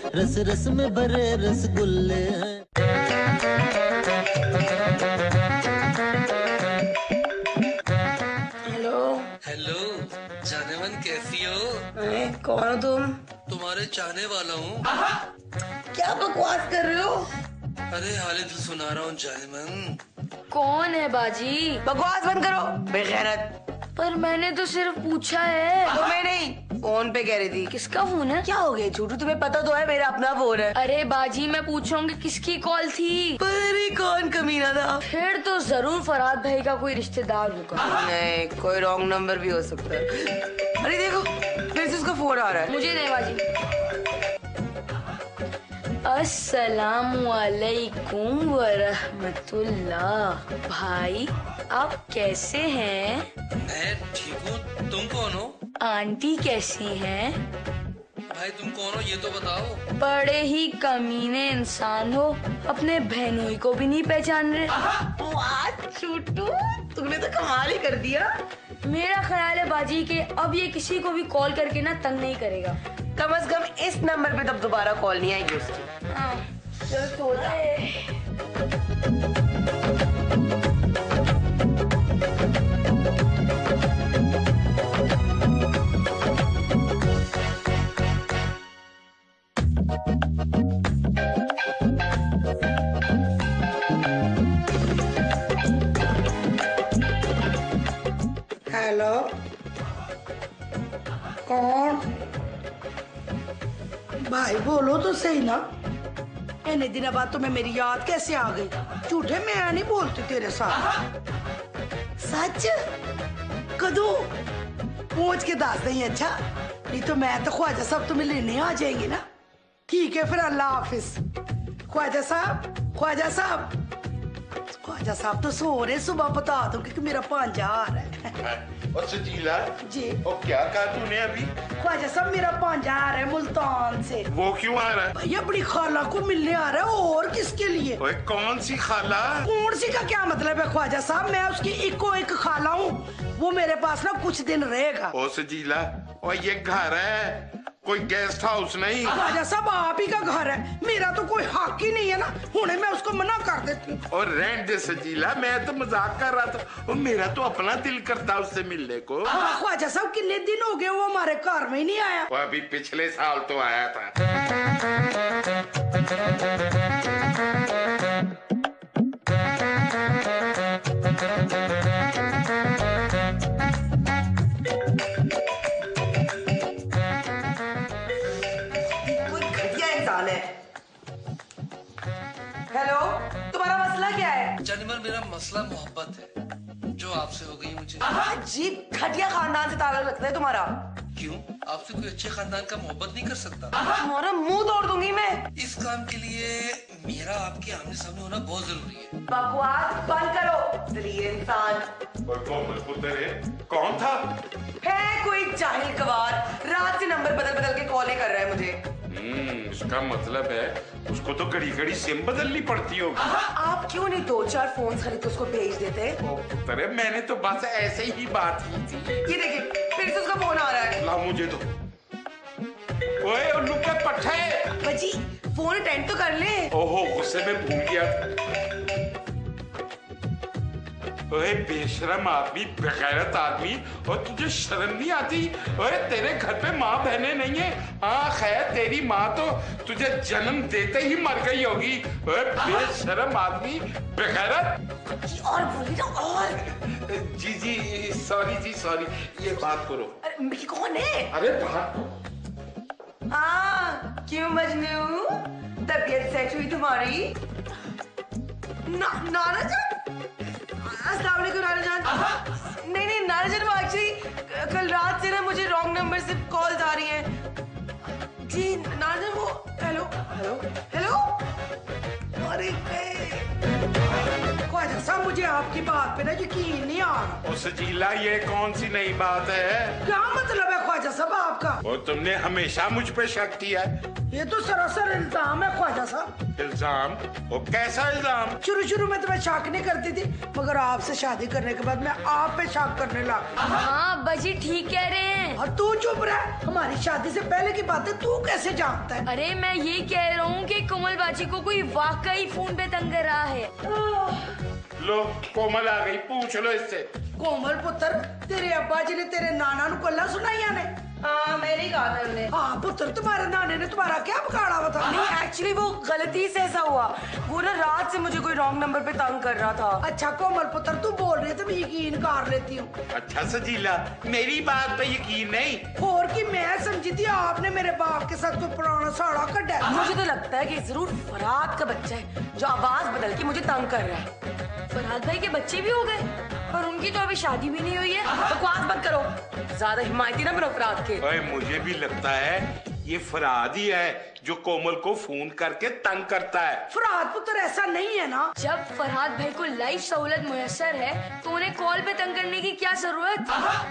रस रस में भरे रसगुल्ले हैं। हेलो हेलो जानेमन, कैसी हो? अरे कौन हो तुम? तुम्हारे चाहने वाला हूँ। क्या बकवास कर रहे हो? अरे हाले दिल सुना रहा हूँ जानेमन। कौन है बाजी? बकवास बंद करो बेगैरत। पर मैंने तो सिर्फ पूछा है। तुम्हें नहीं, फोन पे कह रही थी। किसका फोन है? क्या हो गया झूठू, तुम्हें पता तो है मेरा अपना फोन है। अरे बाजी मैं पूछूंगी किसकी कॉल थी? पर कौन कमीना था? फिर तो जरूर फरहाद भाई का कोई रिश्तेदार होगा। नहीं, कोई रॉन्ग नंबर भी हो सकता है। अरे देखो फिर से उसका फोन आ रहा है। मुझे नहीं बाजी। अस्सलामुअलैकुम वरहमतुल्लाह। भाई आप कैसे हैं? मैं ठीक हूँ, तुम कौन हो? आंटी कैसी हैं? भाई तुम कौन हो ये तो बताओ। बड़े ही कमीने इंसान हो, अपने बहनोई को भी नहीं पहचान रहे। वाह छोटू, तुमने तो कमाल ही कर दिया। मेरा ख्याल है बाजी कि अब ये किसी को भी कॉल करके ना तंग नहीं करेगा। कम से कम इस नंबर पे तब दोबारा कॉल नहीं आएगी उसकी। हाँ, चल सो जा। हेलो कौन? भाई बोलो तो सही ना। इतने दिन बाद तुम्हें मेरी याद कैसे आ गई? झूठे मैं नहीं बोलती तेरे साथ। सच कदू पहुंच के दस नहीं? अच्छा नहीं तो मैं तो ख्वाजा साहब तुम्हें लेने आ जाएंगे ना। ठीक है फिर अल्लाह हाफिज। ख्वाजा साहब, ख्वाजा साहब, ख्वाजा साहब तो सो रहे, सुबह बता दो कि मेरा पांजा आ रहा है। और सजीला जी और क्या कहा तूने अभी? ख्वाजा साहब मेरा पांजा आ रहा है मुल्तान से। वो क्यों आ रहा है? भैया बड़ी खाला को मिलने आ रहा है। और किसके लिए? ओए कौन सी खाला? कौन सी का क्या मतलब है ख्वाजा साहब? मैं उसकी इको एक खाला हूँ। वो मेरे पास ना कुछ दिन रहेगा। ओ सजीला और ये घर है, कोई गेस्ट हाउस नहीं। ख्वाजा साहब आप ही का घर है, मेरा तो कोई हक ही नहीं है ना। हुणे मैं उसको मना कर देती हूँ। और रहने दे सजीला, मैं तो मजाक कर रहा था। और मेरा तो अपना दिल करता उससे मिलने को। हाँ ख्वाजा साहब कितने दिन हो गए वो हमारे घर में ही नहीं आया। वो अभी पिछले साल तो आया था। हेलो, तुम्हारा मसला क्या है? जानेमन मेरा मसला मोहब्बत है जो आपसे हो गई मुझे। अजीब घटिया खानदान से ताल्लुक रखता है तुम्हारा। क्यों? आपसे कोई अच्छे खानदान का मोहब्बत नहीं कर सकता? तुम्हारा मुंह तोड़ दूंगी मैं। इस काम के लिए मेरा आपके आमने सामने होना बहुत जरूरी है। बकवास बंद करो दलील इंसान। कौन था? है कोई जाहिल गवार, रात से नंबर बदल बदल के कॉलें कर रहा है मुझे। उसका मतलब है उसको तो घड़ी घड़ी सिम बदलनी पड़ती होगी। आप क्यों नहीं 2-4 फोन खरीद के उसको भेज देते? अरे मैंने तो बस ऐसे ही बात की थी। ये देखिए फिर से उसका फोन आ रहा है। ला मुझे तो। ओए उल्लू के पट्टे। बची फोन अटेंड तो कर ले। ओहो गुस्से में भूल गया था। ओए बेशरम आदमी, बेगैरत आदमी, और तुझे शर्म नहीं आती? ओए तेरे घर पे माँ बहनें नहीं है? हाँ खैर तेरी माँ तो तुझे जन्म देते ही मर गई होगी। ओए बेशरम आदमी, बेगैरत। और बोली ना और। जी जी सॉरी जी सॉरी, ये बात करो। अरे मिकी कौन है? अरे बात। हाँ क्यों मजनू, तबीयत सेट हुई तुम्हारी? नाना जान, अस्सलाम वालेकुम नाना जान। नहीं नाना जान, वो एक्चुअली कल रात से ना मुझे रॉन्ग नंबर से कॉल्स आ रही हैं। जी नाना जान वो हेलो हेलो हेलो। अरे ख्वाजा साहब मुझे आपकी बात पे ना यकीन नहीं आ रहा। ओ सजीला ये कौन सी नई बात है? क्या मतलब है ख्वाजा साहब आपका? वो तुमने हमेशा मुझ पे शक किया है। ये तो सरासर इल्जाम है ख्वाजा साहब। इल्जाम? वो कैसा इल्जाम? शुरू शुरू में तो मैं शक नहीं करती थी, मगर आपसे शादी करने के बाद मैं आप पे शक करने लग गई। हाँ अब्बा जी ठीक कह रहे हैं। और तू चुप रह, हमारी शादी से पहले की बातें तू कैसे जानता है? अरे मैं ये कह रहा हूँ कि कोमल बाजी को कोई वाकई फोन पे तंग कर रहा है। लो कोमल आ गई, पूछ लो इससे। कोमल पुत्र, तेरे अब्बा जी ने तेरे नाना नु गल्ला सुनाइया ने? हाँ मैंने ही कहा था उन्हें। हाँ पुत्र, तुम्हारे नाने ने तुम्हारा क्या बिगाड़ा हुआ था? नहीं एक्चुअली वो गलती से ऐसा हुआ, वो ना रात से मुझे कोई रॉन्ग नंबर पे तंग कर रहा था। अच्छा कोमल पुत्र, तू बोल रही है तो मैं यकीन कर लेती हूँ। अच्छा सजीला, मेरी बात पे यकीन नहीं? और कि मैं समझी थी आपने मेरे बाप के साथ कोई पुराना साड़ा कटा है। मुझे तो लगता है कि जरूर फरहाद का बच्चा है जो आवाज बदल के मुझे तंग कर रहा है। फरहाद भाई के बच्चे भी हो गए और उनकी तो अभी शादी भी नहीं हुई है। बकवास मत करो, ज्यादा हिमायती ना बनो फरहाद के। ओए मुझे भी लगता है ये फरहाद ही है जो कोमल को फोन करके तंग करता है। फरहाद पुत्र ऐसा नहीं है ना? जब फरहाद भाई को लाइव सहूलत मुयस्सर है तो उन्हें कॉल पे तंग करने की क्या जरूरत?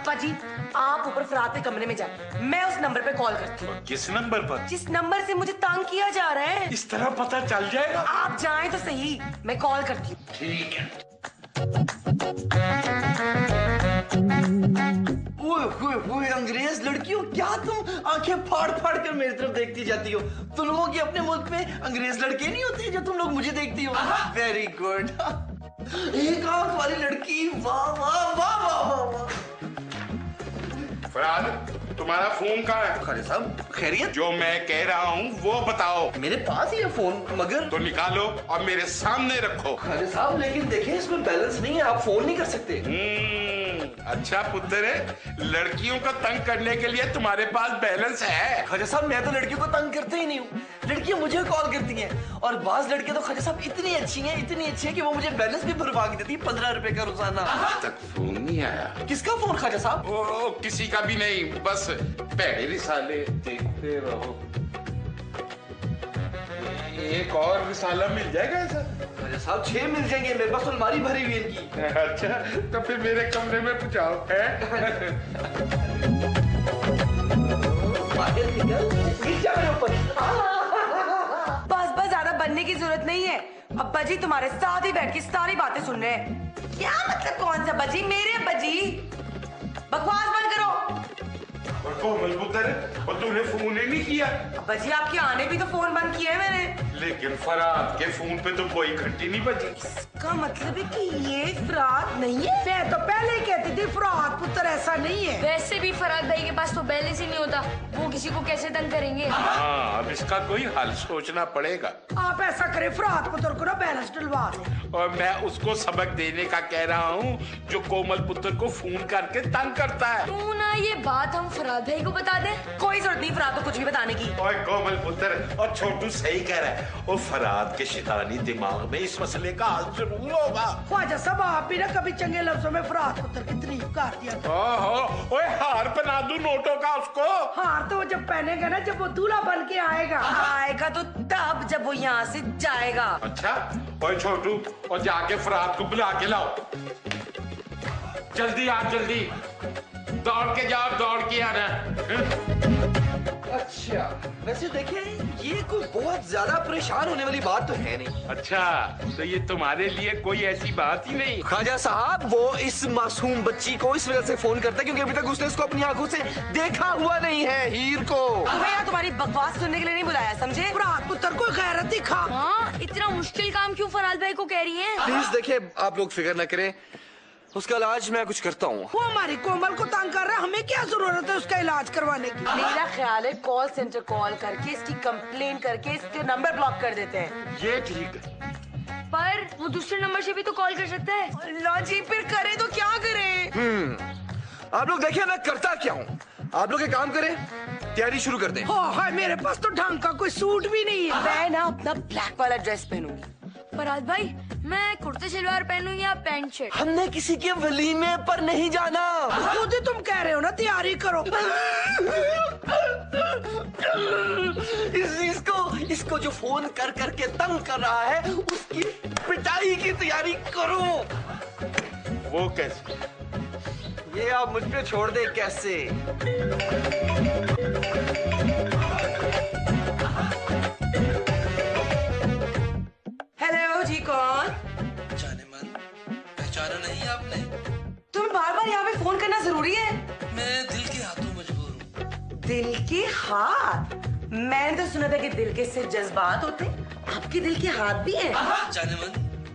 पाजी आप ऊपर फरहाद के कमरे में जाए, मैं उस नंबर पे कॉल करती हूँ। किस नंबर पर? जिस नंबर से मुझे तंग किया जा रहा है। इस तरह पता चल जाएगा? आप जाएं तो सही, मैं कॉल करती हूँ। ठीक है। ओए अंग्रेज लड़कियों, क्या तुम आंखें फाड़ फाड़ कर मेरी तरफ देखती जाती हो? तुम लोगों की अपने मुल्क में अंग्रेज लड़के नहीं होते जो तुम लोग मुझे देखती हो? Very good. एक आंख वाली लड़की, वाह वाह वाह वाह वाह वाह। फरहाद, तुम्हारा फोन कहाँ है? खालिद साहब खैरियत? जो मैं कह रहा हूँ वो बताओ। मेरे पास ही है फोन, मगर तो निकालो और मेरे सामने रखो। खालिद साहब लेकिन देखें इसमें बैलेंस नहीं है, आप फोन नहीं कर सकते। अच्छा पुत्र है, लड़कियों को तंग करने के लिए तुम्हारे पास बैलेंस है? खालिद साहब मैं तो लड़कियों को तंग करते ही नहीं हूँ, लड़कियां मुझे कॉल करती हैं। और बाज लड़कियां तो खालिद साहब इतनी अच्छी हैं कि वो मुझे बैलेंस भी भरवा के देती है 15 रुपए का रोजाना। तक फोन नहीं आया? किसका फोन खालिद साहब? ओ, किसी का भी नहीं, बस पहले रिसाले देखते रहो। एक और रिसाला मिल जाएगा ऐसा? खालिद साहब 6 मिल जाएंगे, मेरे पास अलमारी भरी हुई है इनकी। अच्छा तो फिर मेरे कमरे में पहुंचाओ है? बस बस ज्यादा बनने की जरूरत नहीं है। अब्बा जी तुम्हारे साथ ही बैठ के सारी बातें सुन रहे हैं। क्या मतलब कौन सा अब्बा जी? मेरे अब्बा जी। बकवास बंद करो। और कोमल पुत्र, और तूने फोन ही नहीं किया? अब्बा जी आपके आने भी तो फोन बंद किया है मैंने। लेकिन फरहाद के फोन पे तो कोई घंटी नहीं बजी। इसका मतलब है कि ये फरहाद नहीं है। मैं तो पहले ही कहती थी फरहाद पुत्र ऐसा नहीं है। वैसे भी फरहाद भाई के पास तो बैलेंस ही नहीं होता, वो किसी को कैसे तंग करेंगे? हाँ, अब इसका कोई हल सोचना पड़ेगा। आप ऐसा करें, फरहाद पुत्र को ना बैलेंस डलवा दें। और मैं उसको सबक देने का कह रहा हूँ जो कोमल पुत्र को फोन करके तंग करता है। क्यों ना ये बात हम फरहाद भाई को बता दें? कोई जरूरत नहीं फरहाद को कुछ भी बताने की। और कोमल पुत्र, और छोटू सही कह रहा है, और फरहाद के शैतानी दिमाग में इस मसले का हल जरूर होगा। ख्वाजा साहब आप भी ना कभी चंगे लफ्जों में फरहाद पुत्र की तारीफ कर दिया। ओहो, ओए हार पहना दूं नोटों का उसको? हार तो वो जब पहनेगा ना, जब वो दूल्हा बन के आएगा। आएगा तो तब जब वो यहाँ से जाएगा। अच्छा, ओए छोटू, और जाके फरहाद को बुला के लाओ। जल्दी आ, जल्दी दौड़ के जाओ, दौड़ के आना। अच्छा वैसे देखें ये कोई बहुत ज्यादा परेशान होने वाली बात तो है नहीं। अच्छा तो ये तुम्हारे लिए कोई ऐसी बात ही नहीं? ख्वाजा साहब वो इस मासूम बच्ची को इस वजह से फोन करता है क्योंकि अभी तक उसने इसको अपनी आंखों से देखा हुआ नहीं है, हीर को। भैया तुम्हारी बकवास सुनने के लिए नहीं बुलाया, समझे? फरहाद पुत्र को गैरत दिखा। हाँ, इतना मुश्किल काम क्यों फरहाद भाई को कह रही हैं? प्लीज देखिए आप लोग फिक्र न करें, उसका इलाज मैं कुछ करता हूँ। वो हमारी कोमल को तंग कर रहा है, हमें क्या जरूरत है उसका इलाज करवाने की? मेरा ख्याल है कॉल सेंटर कॉल करके इसकी कंप्लेन करके इसके नंबर ब्लॉक कर देते हैं। ये ठीक है, पर वो दूसरे नंबर से भी तो कॉल कर सकता है। लो जी, फिर करे तो क्या करे? आप लोग देखिए मैं करता क्या हूँ, आप लोग एक काम करें, तैयारी शुरू कर दें। हाय मेरे पास तो ढंग का कोई सूट भी नहीं है। मैं ना अपना ब्लैक वाला ड्रेस पहनूंगी। फरहाद भाई मैं कुर्ते शलवार पहनूं या पैंट शर्ट? हमने किसी के वलीमे पर नहीं जाना। खुद ही तुम कह रहे हो ना तैयारी करो। इसको जो फोन कर करके तंग कर रहा है उसकी पिटाई की तैयारी करो। वो कैसे? ये आप मुझ पे छोड़ दे कैसे? के हाथ? मैंने तो सुना था कि दिल के सिर्फ जज्बात होते, आपके दिल के हाथ भी हैं। जाने मन,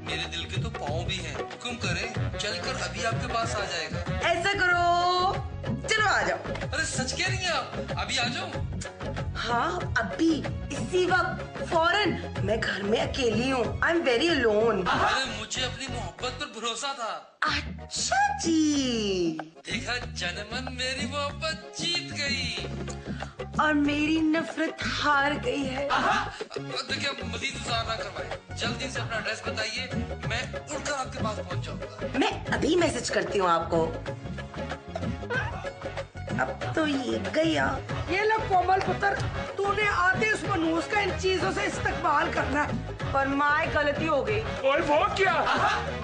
मेरे दिल के तो पाँव भी हैं। हुक्म करें, चलकर अभी आपके पास आ जाएगा। ऐसा करो, चलो आ जाओ। अरे सच कह रही हैं आप? अभी आ जाओ। हाँ अभी, इसी वक्त, फौरन। मैं घर में अकेली हूँ, आई एम वेरी अलोन। अरे मुझे अपनी मोहब्बत पर भरोसा था। अच्छा जी। देखा जनमन, मेरी मोहब्बत जीत गई और मेरी नफरत हार गई है। देखिए, मजीद इंतजार ना करवाए, जल्दी से अपना एड्रेस बताइए, मैं उड़कर आपके पास पहुंच जाऊंगा। मैं अभी मैसेज करती हूँ आपको। अब तो ये गया। ये लो कोमल पुत्र, तूने आते उस मनूस का इन चीजों से इस्तेमाल करना है। पर माँ गलती हो गई। और वो क्या?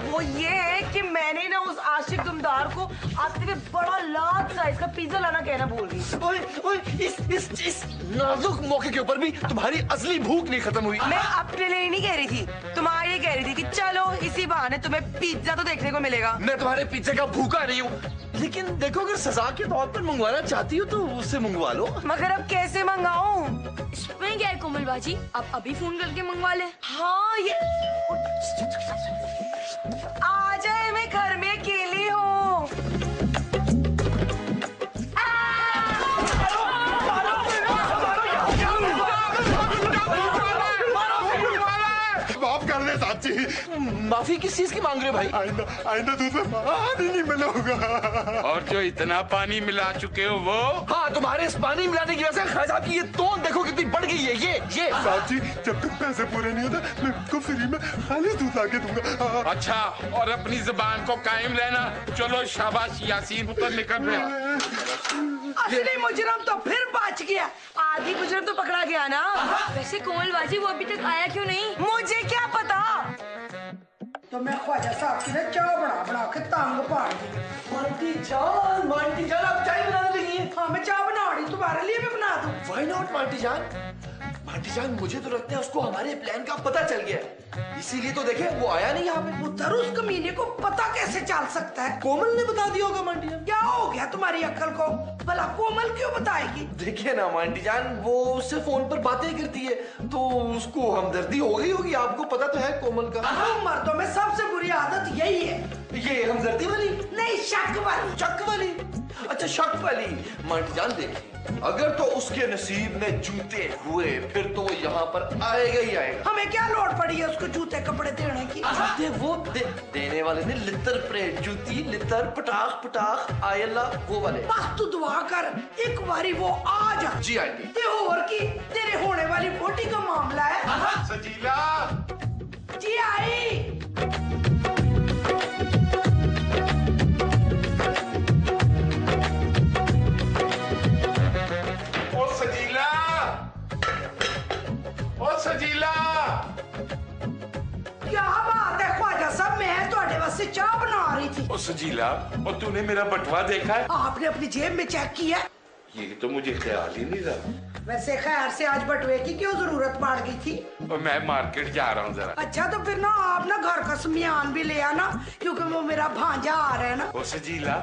वो ये है कि मैंने ना उस आशिक दुमदार को आते हुए बड़ा लार्ज साइज का पिज्जा लाना कहना भूल गई। ओए ओए, इस नाजुक मौके के ऊपर भी तुम्हारी असली भूख नहीं खत्म हुई। मैं अपने लिए नहीं कह रही थी, तुम्हारे लिए कह रही थी कि चलो इसी बहाने तुम्हें पिज्जा तो देखने को मिलेगा। मैं तुम्हारे पिज्जे का भूखा नहीं हूँ, लेकिन देखो अगर सजा के तौर पर मंगवाना चाहती हो तो उससे मंगवा लो। मगर अब कैसे मंगाऊं? इसमें क्या है कोमल बाजी, आप अभी फोन करके मंगवा ले। हाँ ये आ जाए, मैं घर में अकेली हूँ। माफ कर दे साची। माफी किस चीज की मांग रहे हो भाई? आइंदा तुझसे पानी नहीं मिलूंगा। और जो इतना पानी मिला चुके हो वो? हाँ, तुम्हारे इस पानी मिलाने की वजह से खान साहब की ये तोन देखो कितनी बढ़ गई है। ये साची, जब तक पैसे पूरे नहीं होते मैं आपको फ्री में खाली दूध ला के दूंगा। अच्छा, और अपनी जुबान को कायम रहना। चलो शाबाश यासीन, उतर निकल गया। असली मुजरम तो फिर बच गया। आधी मुजरम तो पकड़ा गया ना। वैसे कोमल बाजी वो अभी तक आया क्यों नहीं? मुझे क्या पता। तो मैं ख्वाजा साहब की ना चाय बना बना के तंग पाड़ दी। मांटी जान आप चाय बनाने लगी हैं? हाँ, मैं चाय बना रही, तुम्हारे लिए भी बना दूं। Why not, मांटी जान? मांटी जान, मुझे तो लगता है उसको हमारे प्लान का पता चल गया, इसीलिए तो देखे वो आया नहीं यहाँ पे। पुत्र, उस कमीने को पता कैसे चल सकता है? कोमल ने बता दिया होगा मांटी जान। क्या हो गया तुम्हारी अक्ल को? भला कोमल क्यों बताएगी? देखिए ना मांटी जान, वो उससे फोन पर बातें करती है तो उसको हमदर्दी हो गई होगी। आपको पता तो है कोमल का। तुम मर्दों में सबसे बुरी आदत यही है। ये हमदर्दी वाली नहीं, शक वाली। शक वाली? अच्छा, शक वाली। मांटी जान देखिए, अगर तो उसके नसीब में जूते हुए फिर तो वो यहाँ पर आएगा ही आएगा। हमें क्या लोड़ पड़ी है उसको जूते कपड़े देने की? जूते वो देने वाले ने लितर परेड जूती, लितर पटाख पटाख आयला वो वाले। बस तू दुआ कर एक बारी वो आ जा। जी आंटी। ते और की तेरे होने वाली वोटी का मामला है। सजीला, जी आई। ओ सजीला, ओ सजीला। क्या बात है ख्वाजा साहब, मैं ਤੁਹਾਡੇ वास्ते चाय बना रही थी। ओ सजीला, और तूने मेरा बटवा देखा है? आपने अपनी जेब में चेक किया? ये तो मुझे ख्याल ही नहीं रहा। वैसे खैर से आज बटुए की क्यों जरूरत पड़ गई थी? और मैं मार्केट जा रहा हूँ जरा। अच्छा, तो फिर ना आप ना घर का सामान भी ले आना, क्योंकि वो मेरा भांजा आ रहा है ना। ओ सजीला,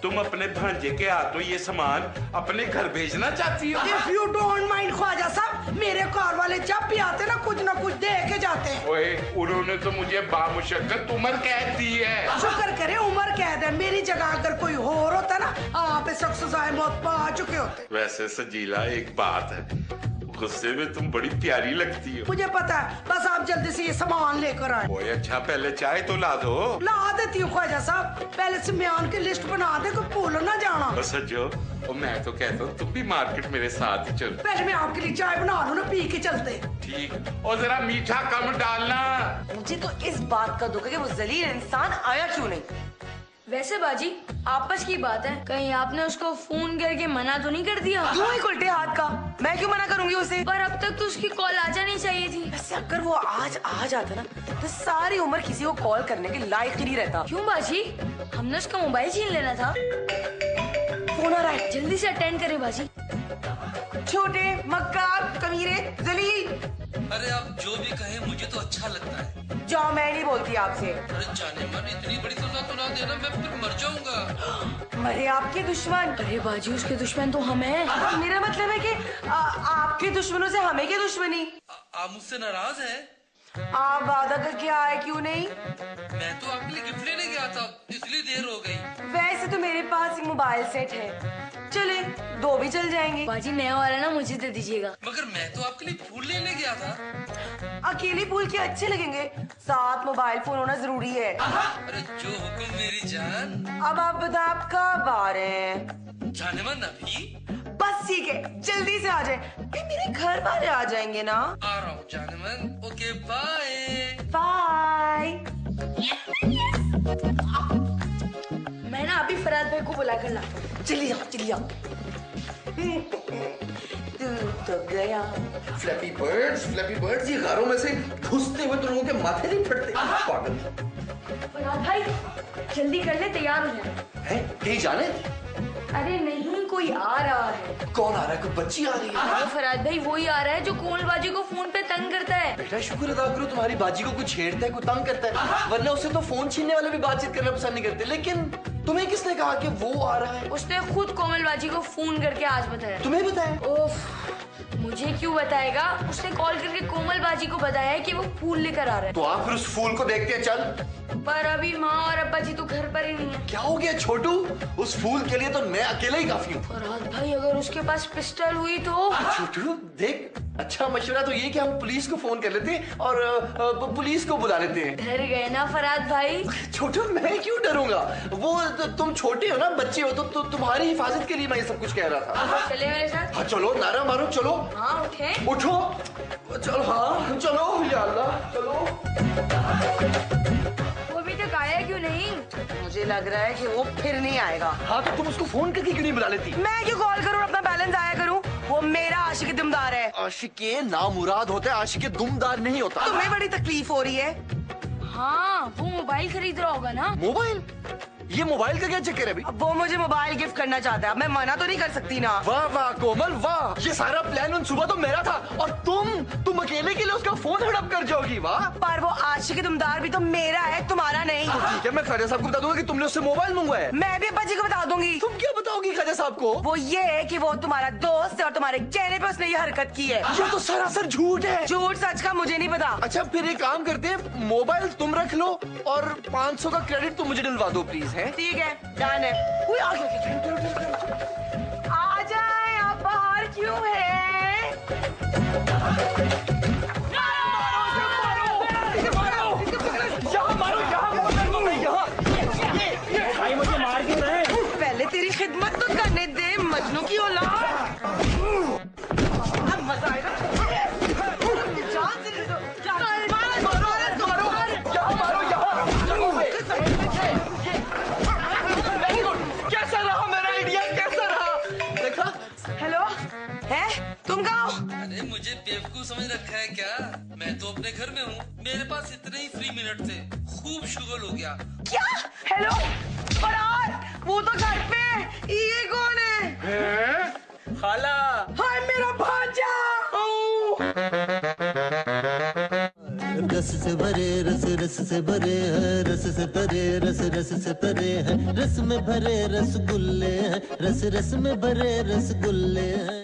तुम अपने भांजे के हाथों ये सामान अपने घर भेजना चाहती हो? If you don't mind Khwaja Sahab, मेरे कार वाले जब भी आते ना कुछ दे के जाते हैं। ओए, उन्होंने तो मुझे बामुशक्कत उम्र कह दी है। शुक्र करे उम्र कैद है, मेरी जगह अगर कोई और होता ना आप इस वक्त सजाए मौत पा चुके होते। वैसे सजीला, एक बात है, गुस्से में तुम बड़ी प्यारी लगती हो। मुझे पता है, बस आप जल्दी से ये सामान लेकर आए। ओए अच्छा, पहले चाय तो ला दो। ला देती हूँ ख्वाजा साहब, पहले सामान की लिस्ट बना दे, कोई भूल ना जाना। बस सजो, और मैं तो कहता हूँ तुम भी मार्केट मेरे साथ ही चलो। पहले मैं आपके लिए चाय बना लूँ ना, पी के चलते। ठीक, और जरा मीठा कम डालना। मुझे तो इस बात का दुख है कि वो जलील इंसान आया क्यों नहीं। वैसे बाजी आपस की बात है, कहीं आपने उसको फोन करके मना तो नहीं कर दिया? क्यों ही उल्टे हाथ का, मैं क्यों मना करूंगी उसे? पर अब तक तो उसकी कॉल आ जानी चाहिए थी। वैसे अगर वो आज आ जाता ना तो सारी उम्र किसी को कॉल करने के लायक ही नहीं रहता। क्यों बाजी, हमने उसका मोबाइल छीन लेना था। फोन आ रहा है, जल्दी से अटेंड करे बाजी। छोटे मक्कार कमीरे जलील। अरे आप जो भी कहें मुझे तो अच्छा लगता है। जो जाओ, मैं नहीं बोलती आपसे। अरे जाने मन, इतनी बड़ी सुना देना, मैं फिर मर जाऊंगा। मरे आपके दुश्मन? अरे बाजी उसके दुश्मन तो हम हैं। मेरा मतलब है कि आपके दुश्मनों से हमें क्या दुश्मनी? आप मुझसे नाराज हैं? आप वादा करके आए क्यों नहीं? मैं तो आपके लिए गिफ्ट लेने गया था, इसलिए देर हो गई। वैसे तो मेरे पास एक मोबाइल सेट है, चले 2 भी चल जाएंगे। बाजी नया वाला ना मुझे दे दीजिएगा। मगर मैं तो आपके लिए फूल लेने गया था। अकेले फूल के अच्छे लगेंगे, साथ मोबाइल फोन होना जरूरी है। अरे जो हुक्म मेरी जान। अब आप बताएं, आप कब आ रहे हैं? जाने मन अभी? बस ठीक है, जल्दी से आ जाए, मेरे घर वाले आ जाएंगे ना। आ रहा हूँ जाने मन। Okay bye. बाय। मैं ना अभी फराद भाई को बुला कर लाता हूँ। चलिए चलिए। तू तो गया। फ्लैपी बर्ड्स, ये घरों में से घुसते हुए तो लोगों के माथे नहीं फटते। पागल फराद भाई जल्दी कर ले, तैयार हो जाए। है, कहीं जाने? अरे नहीं, कोई आ रहा है। कौन आ रहा है? कोई बच्ची आ रही है? अरे फराद भाई वही आ रहा है जो कोमल बाजी को फोन पे तंग करता है। बेटा शुक्र अदा करो, तुम्हारी बाजी को कुछ छेड़ता है, कुछ तंग करता है, वरना उससे तो फोन छीनने वाले भी बातचीत करना पसंद नहीं करते। लेकिन तुम्हें किसने कहा कि वो आ रहा है? उसने खुद कोमल बाजी को फोन करके आज बताया। तुम्हें बताया? ओफ, मुझे क्यों बताएगा? उसने कॉल करके कोमल बाजी को बताया है कि वो फूल लेकर आ रहा तो आप फिर उस फूल को देखते हैं। चल। है, पर अभी माँ और अब्बा जी तो घर पर ही नहीं है। क्या हो गया छोटू? उस फूल के लिए तो मैं अकेला ही काफी हूँ। फराद भाई अगर उसके पास पिस्टल हुई तो? छोटू देख, अच्छा मशवरा तो ये कि हम पुलिस को फोन कर लेते हैं और पुलिस को बुला लेते हैं। डर गए ना फराद भाई? छोटू मैं क्यों डरूंगा? वो तुम छोटे हो ना, बच्चे हो, तो तुम्हारी हिफाजत के लिए मैं ये सब कुछ कह रहा था। चले मेरे साथ? हाँ चलो, नारा मारो, चलो। हाँ उठे। उठो, चलो। हाँ चलो, या अल्लाह चलो। वो अभी तक आया क्यों नहीं? मुझे लग रहा है कि वो फिर नहीं आएगा। हाँ तो तुम उसको फोन करके क्यों नहीं बुला लेती? मैं क्यों कॉल करूं, अपना बैलेंस आया करूं? वो मेरा आशिक दुमदार है। आशिके नामुराद होता है, आशिके दुमदार नहीं होता। तुम्हें बड़ी तकलीफ हो रही है। हाँ वो मोबाइल खरीद रहा होगा ना। मोबाइल? ये मोबाइल का क्या चक्कर है अभी? अब वो मुझे मोबाइल गिफ्ट करना चाहता है, अब मैं मना तो नहीं कर सकती ना। वाह वाह कोमल वाह, ये सारा प्लान उन सुबह तो मेरा था और तुम अकेले के लिए उसका फोन हड़प कर जाओगी। वाह। पर वो आशिक दुमदार भी तो मेरा है, तुम्हारा नहीं। ठीक है, मैं ख्वाजा साहब को बता दूंगा कि तुमने उससे मोबाइल मंगवाया है। मैं भी अब्बा जी को बता दूंगी। तुम क्या बताओगी ख्वाजा साहब को? वो ये है कि वो तुम्हारा दोस्त है और तुम्हारे चेहरे पे उसने ये हरकत की है। ये तो सरासर झूठ है। झूठ सच का मुझे नहीं पता। अच्छा फिर एक काम करते हैं, मोबाइल तुम रख लो और 500 का क्रेडिट तुम मुझे दिलवा दो प्लीज। है ठीक है, डन है। उई, आ जाए, आप बाहर क्यों है? पहले तेरी खिदमत तो करने दे, मजनू की औलाद। अब मजा आएगा। जान से दो, कैसा रहा मेरा आइडिया? कैसा रहा? देखा? हेलो, है तुम कहाँ हो? अरे मुझे बेवकूफ समझ रखा है क्या? मैं तो अपने घर में हूँ, मेरे पास इतने ही फ्री मिनट थे, खूब शुगल हो गया। क्या? हेलो फरार, वो तो घर पे है। ये कौन है? खाला। हाय मेरा भांजा। रस से भरे रस, रस से भरे हैं, रस से भरे रस, रस से भरे हैं, रस में भरे रसगुल्ले हैं, रस रस में भरे रसगुल्ले हैं।